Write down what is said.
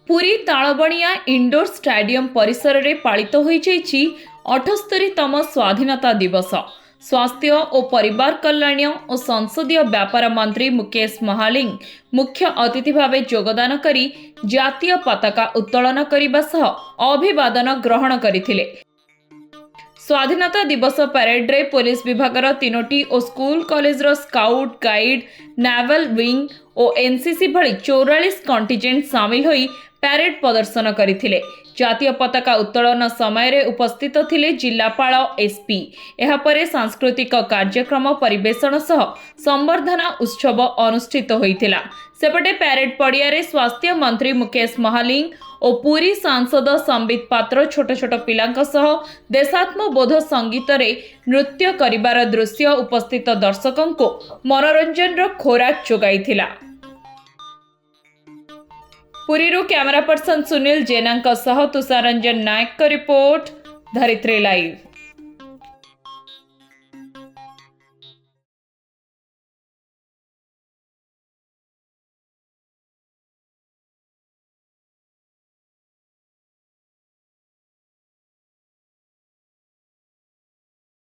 Puri Talabania indoor stadium ପରିସରରେ ପାଳିତ ହୋଇଯାଇଛି 78ତମ ସ୍ୱାଧୀନତା ଦିବସ। ସ୍ୱାସ୍ଥ୍ୟ ଓ ପରିବାର କଲ୍ୟାଣ ଓ ସଂସଦୀୟ ବ୍ୟାପାର ମନ୍ତ୍ରୀ ମୁକେଶ ମହାଲିଙ୍ଗ ମୁଖ୍ୟ ଅତିଥି ଭାବେ ଯୋଗଦାନ କରି ଜାତୀୟ ପତାକା ଉତ୍ତୋଳନ କରିବା ସହ ଅଭିବାଦନ ଗ୍ରହଣ କରିଥିଲେ। ସ୍ୱାଧୀନତା ଦିବସ ପ୍ୟାରେଡ୍ରେ ପୋଲିସ ବିଭାଗର 3ଟି ଓ ସ୍କୁଲ କଲେଜର ସ୍କାଉଟ୍ ଗାଇଡ୍, ନାଭାଲ ୱିଙ୍ଗ ଓ ଏନସିସି ଭଳି 44 କଣ୍ଟିଜେଣ୍ଟ ସାମିଲ ହୋଇ ପ୍ୟାରେଡ୍ ପ୍ରଦର୍ଶନ କରିଥିଲେ। ଜାତୀୟ ପତାକା ଉତ୍ତୋଳନ ସମୟରେ ଉପସ୍ଥିତ ଥିଲେ ଜିଲ୍ଲାପାଳ, ଏସ୍ପି। ଏହାପରେ ସାଂସ୍କୃତିକ କାର୍ଯ୍ୟକ୍ରମ ପରିବେଷଣ ସହ ସମ୍ବର୍ଦ୍ଧନା ଉତ୍ସବ ଅନୁଷ୍ଠିତ ହୋଇଥିଲା। ସେପଟେ ପ୍ୟାରେଡ୍ ପଡ଼ିଆରେ ସ୍ୱାସ୍ଥ୍ୟ ମନ୍ତ୍ରୀ ମୁକେଶ ମହାଲିଙ୍ଗ ଓ ପୁରୀ ସାଂସଦ ସମ୍ବିତ ପାତ୍ର ଛୋଟ ଛୋଟ ପିଲାଙ୍କ ସହ ଦେଶାତ୍ମବୋଧ ସଙ୍ଗୀତରେ ନୃତ୍ୟ କରିବାର ଦୃଶ୍ୟ ଉପସ୍ଥିତ ଦର୍ଶକଙ୍କୁ ମନୋରଞ୍ଜନର ଖୋରାକ ଯୋଗାଇଥିଲା। ପୁରୀରୁ କ୍ୟାମେରା ପର୍ସନ ସୁନିଲ ଜେନାଙ୍କ ସହ ତୁଷାର ରଞ୍ଜନ ନାୟକଙ୍କ ରିପୋର୍ଟ, ଧରିତ୍ରୀ ଲାଇଭ୍।